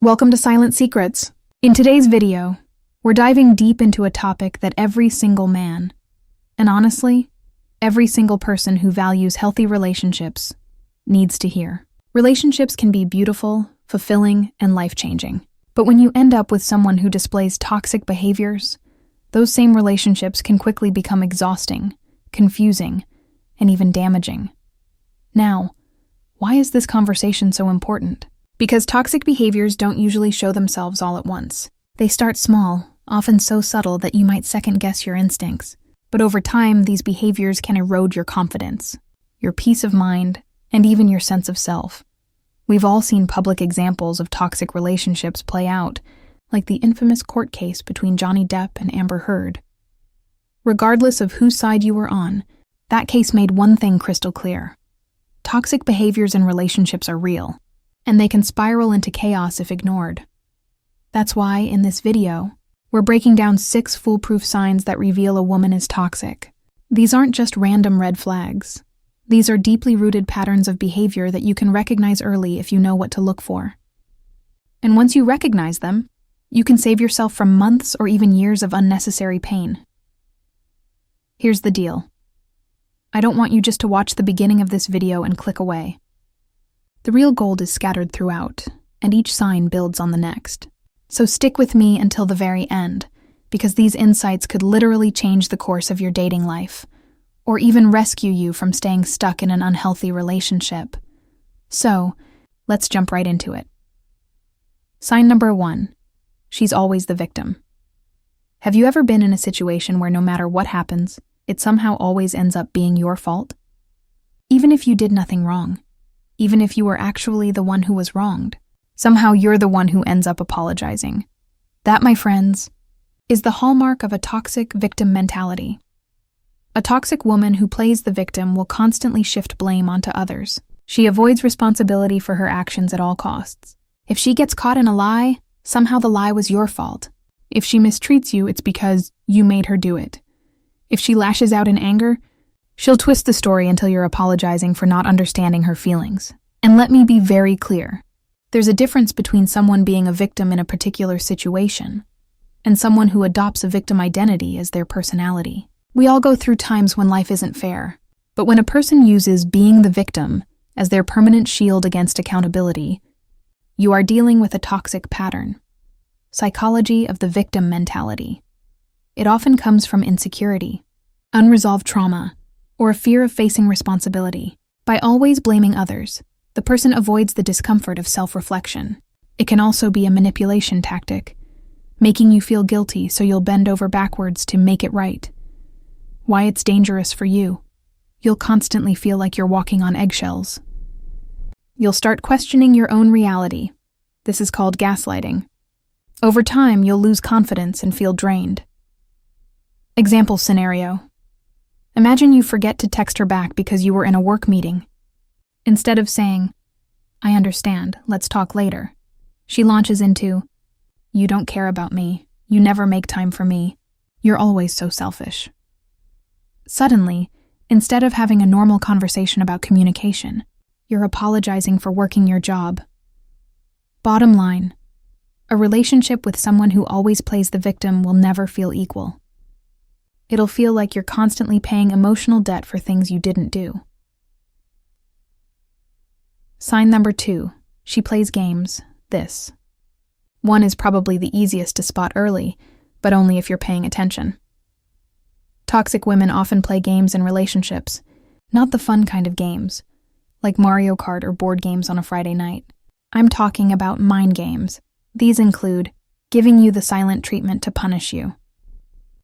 Welcome to Silent Secrets. In today's video, we're diving deep into a topic that every single man, and honestly, every single person who values healthy relationships, needs to hear. Relationships can be beautiful, fulfilling, and life-changing. But when you end up with someone who displays toxic behaviors, those same relationships can quickly become exhausting, confusing, and even damaging. Now, why is this conversation so important? Because toxic behaviors don't usually show themselves all at once. They start small, often so subtle that you might second-guess your instincts. But over time, these behaviors can erode your confidence, your peace of mind, and even your sense of self. We've all seen public examples of toxic relationships play out, like the infamous court case between Johnny Depp and Amber Heard. Regardless of whose side you were on, that case made one thing crystal clear. Toxic behaviors in relationships are real, and they can spiral into chaos if ignored. That's why, in this video, we're breaking down 6 foolproof signs that reveal a woman is toxic. These aren't just random red flags. These are deeply rooted patterns of behavior that you can recognize early if you know what to look for. And once you recognize them, you can save yourself from months or even years of unnecessary pain. Here's the deal. I don't want you just to watch the beginning of this video and click away. The real gold is scattered throughout, and each sign builds on the next. So stick with me until the very end, because these insights could literally change the course of your dating life, or even rescue you from staying stuck in an unhealthy relationship. So, let's jump right into it. Sign number 1. She's always the victim. Have you ever been in a situation where no matter what happens, it somehow always ends up being your fault? Even if you did nothing wrong. Even if you were actually the one who was wronged, somehow you're the one who ends up apologizing. That, my friends, is the hallmark of a toxic victim mentality. A toxic woman who plays the victim will constantly shift blame onto others. She avoids responsibility for her actions at all costs. If she gets caught in a lie, somehow the lie was your fault. If she mistreats you, it's because you made her do it. If she lashes out in anger, she'll twist the story until you're apologizing for not understanding her feelings. And let me be very clear. There's a difference between someone being a victim in a particular situation and someone who adopts a victim identity as their personality. We all go through times when life isn't fair, but when a person uses being the victim as their permanent shield against accountability, you are dealing with a toxic pattern. Psychology of the victim mentality. It often comes from insecurity, unresolved trauma, or a fear of facing responsibility. By always blaming others, the person avoids the discomfort of self-reflection. It can also be a manipulation tactic, making you feel guilty so you'll bend over backwards to make it right. Why it's dangerous for you. You'll constantly feel like you're walking on eggshells. You'll start questioning your own reality. This is called gaslighting. Over time, you'll lose confidence and feel drained. Example scenario. Imagine you forget to text her back because you were in a work meeting. Instead of saying, "I understand, let's talk later," she launches into, "You don't care about me. You never make time for me. You're always so selfish." Suddenly, instead of having a normal conversation about communication, you're apologizing for working your job. Bottom line, a relationship with someone who always plays the victim will never feel equal. It'll feel like you're constantly paying emotional debt for things you didn't do. Sign number 2. She plays games. This. One is probably the easiest to spot early, but only if you're paying attention. Toxic women often play games in relationships, not the fun kind of games, like Mario Kart or board games on a Friday night. I'm talking about mind games. These include giving you the silent treatment to punish you,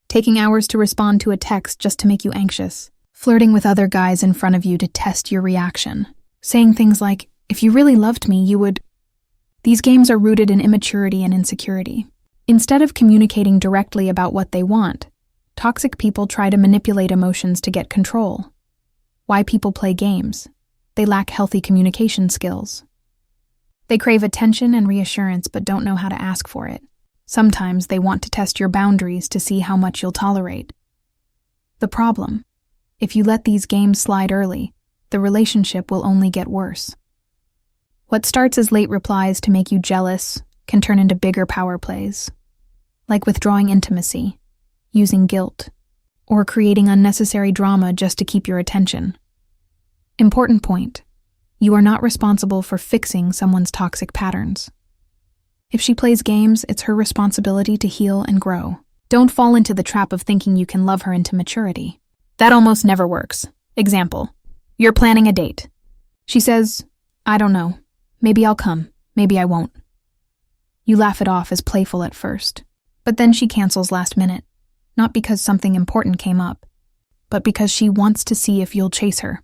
taking hours to respond to a text just to make you anxious, flirting with other guys in front of you to test your reaction, saying things like, "If you really loved me, you would..." These games are rooted in immaturity and insecurity. Instead of communicating directly about what they want, toxic people try to manipulate emotions to get control. Why people play games? They lack healthy communication skills. They crave attention and reassurance but don't know how to ask for it. Sometimes they want to test your boundaries to see how much you'll tolerate. The problem: if you let these games slide early, the relationship will only get worse. What starts as late replies to make you jealous, can turn into bigger power plays, like withdrawing intimacy, using guilt, or creating unnecessary drama just to keep your attention. Important point: you are not responsible for fixing someone's toxic patterns. If she plays games, it's her responsibility to heal and grow. Don't fall into the trap of thinking you can love her into maturity. That almost never works. Example: you're planning a date. She says, "I don't know. Maybe I'll come. Maybe I won't." You laugh it off as playful at first, but then she cancels last minute, not because something important came up, but because she wants to see if you'll chase her.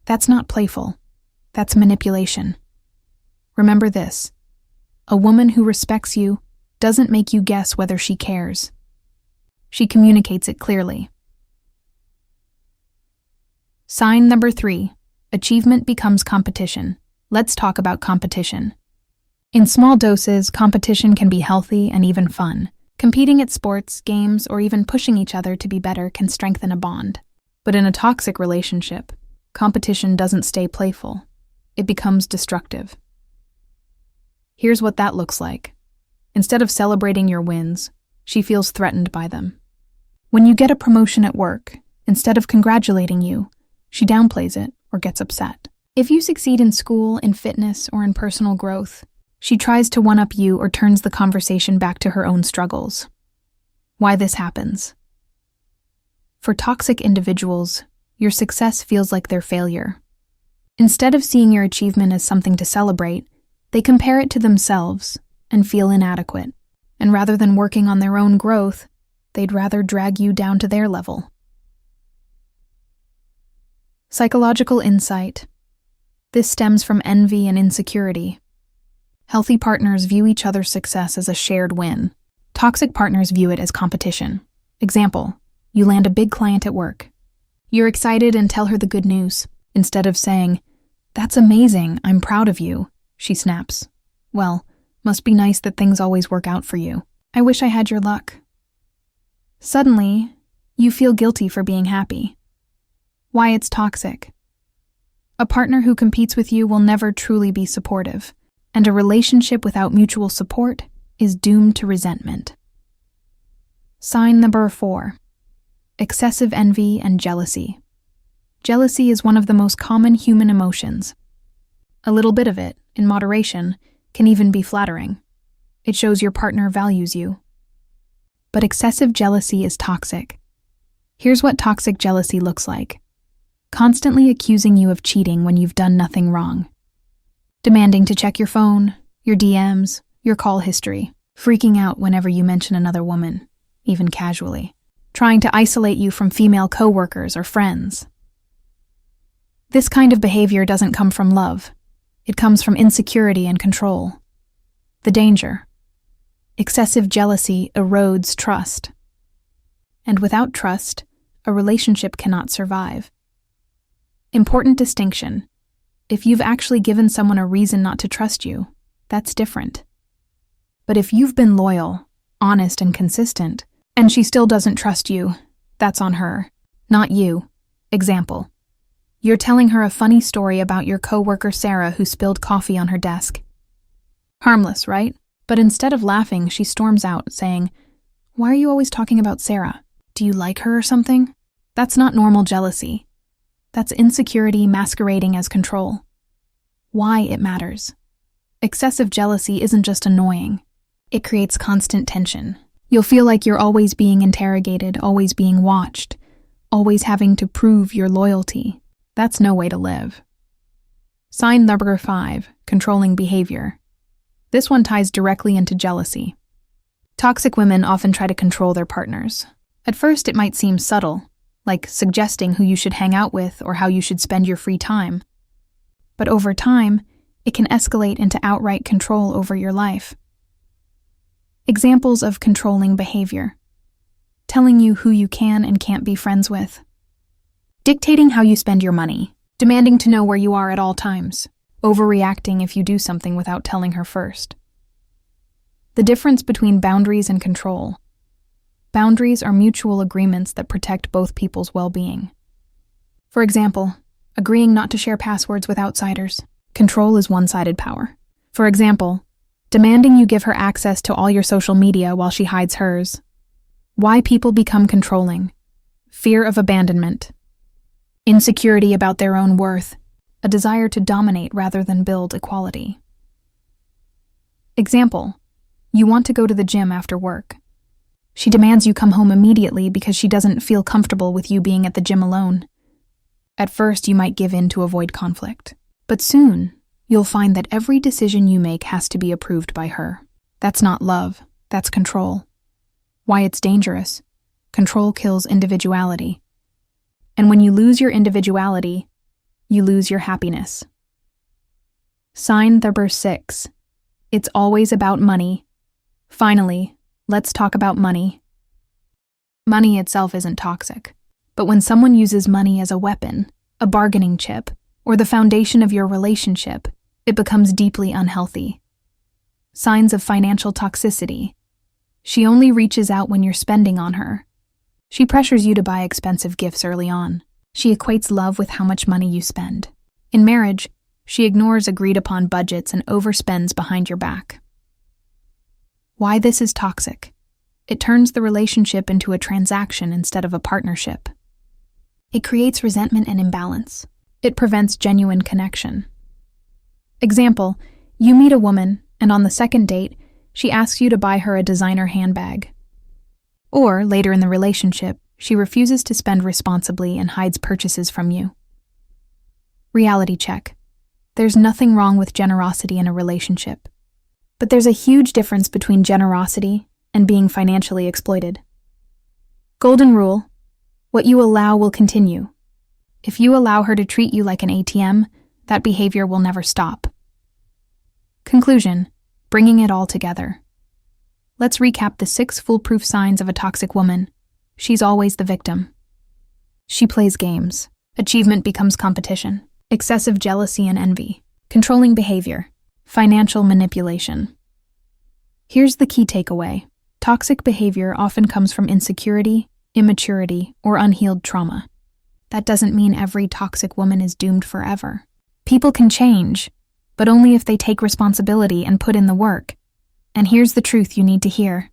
That's not playful. That's manipulation. Remember this: a woman who respects you doesn't make you guess whether she cares. She communicates it clearly. Sign number 3. Achievement becomes competition. Let's talk about competition. In small doses, competition can be healthy and even fun. Competing at sports, games, or even pushing each other to be better can strengthen a bond. But in a toxic relationship, competition doesn't stay playful. It becomes destructive. Here's what that looks like. Instead of celebrating your wins, she feels threatened by them. When you get a promotion at work, instead of congratulating you, she downplays it or gets upset. If you succeed in school, in fitness, or in personal growth, she tries to one-up you or turns the conversation back to her own struggles. Why this happens? For toxic individuals, your success feels like their failure. Instead of seeing your achievement as something to celebrate, they compare it to themselves and feel inadequate. And rather than working on their own growth, they'd rather drag you down to their level. Psychological insight. This stems from envy and insecurity. Healthy partners view each other's success as a shared win. Toxic partners view it as competition. Example: you land a big client at work. You're excited and tell her the good news. Instead of saying, "That's amazing, I'm proud of you," she snaps, "Well, must be nice that things always work out for you. I wish I had your luck." Suddenly, you feel guilty for being happy. Why it's toxic? A partner who competes with you will never truly be supportive, and a relationship without mutual support is doomed to resentment. Sign number 4. Excessive envy and jealousy. Jealousy is one of the most common human emotions. A little bit of it, in moderation, can even be flattering. It shows your partner values you. But excessive jealousy is toxic. Here's what toxic jealousy looks like: constantly accusing you of cheating when you've done nothing wrong. Demanding to check your phone, your DMs, your call history. Freaking out whenever you mention another woman, even casually. Trying to isolate you from female coworkers or friends. This kind of behavior doesn't come from love. It comes from insecurity and control. The danger: excessive jealousy erodes trust. And without trust, a relationship cannot survive. Important distinction: if you've actually given someone a reason not to trust you, that's different. But if you've been loyal, honest, and consistent, and she still doesn't trust you, that's on her, not you. Example: you're telling her a funny story about your coworker Sarah who spilled coffee on her desk. Harmless, right? But instead of laughing, she storms out, saying, "Why are you always talking about Sarah? Do you like her or something?" That's not normal jealousy. That's insecurity masquerading as control. Why it matters. Excessive jealousy isn't just annoying. It creates constant tension. You'll feel like you're always being interrogated, always being watched, always having to prove your loyalty. That's no way to live. Sign number 5, controlling behavior. This one ties directly into jealousy. Toxic women often try to control their partners. At first, it might seem subtle, like suggesting who you should hang out with or how you should spend your free time. But over time, it can escalate into outright control over your life. Examples of controlling behavior: telling you who you can and can't be friends with, dictating how you spend your money, demanding to know where you are at all times, overreacting if you do something without telling her first. The difference between boundaries and control. Boundaries are mutual agreements that protect both people's well-being. For example, agreeing not to share passwords with outsiders. Control is one-sided power. For example, demanding you give her access to all your social media while she hides hers. Why people become controlling. Fear of abandonment. Insecurity about their own worth. A desire to dominate rather than build equality. Example: you want to go to the gym after work. She demands you come home immediately because she doesn't feel comfortable with you being at the gym alone. At first, you might give in to avoid conflict. But soon, you'll find that every decision you make has to be approved by her. That's not love, that's control. Why it's dangerous. Control kills individuality. And when you lose your individuality, you lose your happiness. Sign number 6. It's always about money. Finally, let's talk about money. Money itself isn't toxic, but when someone uses money as a weapon, a bargaining chip, or the foundation of your relationship, it becomes deeply unhealthy. Signs of financial toxicity. She only reaches out when you're spending on her. She pressures you to buy expensive gifts early on. She equates love with how much money you spend. In marriage, she ignores agreed-upon budgets and overspends behind your back. Why this is toxic? It turns the relationship into a transaction instead of a partnership. It creates resentment and imbalance. It prevents genuine connection. Example: you meet a woman, and on the second date, she asks you to buy her a designer handbag. Or, later in the relationship, she refuses to spend responsibly and hides purchases from you. Reality check. There's nothing wrong with generosity in a relationship. But there's a huge difference between generosity and being financially exploited. Golden rule: what you allow will continue. If you allow her to treat you like an ATM, that behavior will never stop. Conclusion: bringing it all together. Let's recap the 6 foolproof signs of a toxic woman. She's always the victim. She plays games. Achievement becomes competition. Excessive jealousy and envy. Controlling behavior. Financial manipulation. Here's the key takeaway. Toxic behavior often comes from insecurity, immaturity, or unhealed trauma. That doesn't mean every toxic woman is doomed forever. People can change, but only if they take responsibility and put in the work. And here's the truth you need to hear.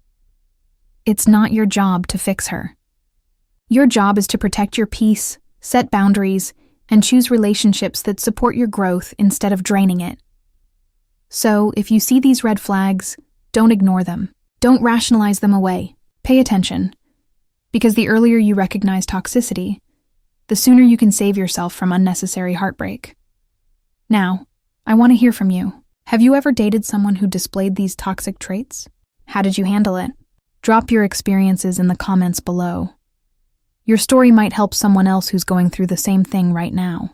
It's not your job to fix her. Your job is to protect your peace, set boundaries, and choose relationships that support your growth instead of draining it. So, if you see these red flags, don't ignore them. Don't rationalize them away. Pay attention. Because the earlier you recognize toxicity, the sooner you can save yourself from unnecessary heartbreak. Now, I want to hear from you. Have you ever dated someone who displayed these toxic traits? How did you handle it? Drop your experiences in the comments below. Your story might help someone else who's going through the same thing right now.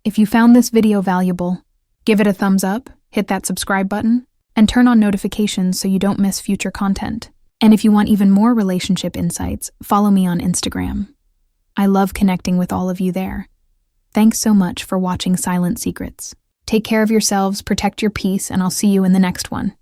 If you found this video valuable, give it a thumbs up, hit that subscribe button, and turn on notifications so you don't miss future content. And if you want even more relationship insights, follow me on Instagram. I love connecting with all of you there. Thanks so much for watching Silent Secrets. Take care of yourselves, protect your peace, and I'll see you in the next one.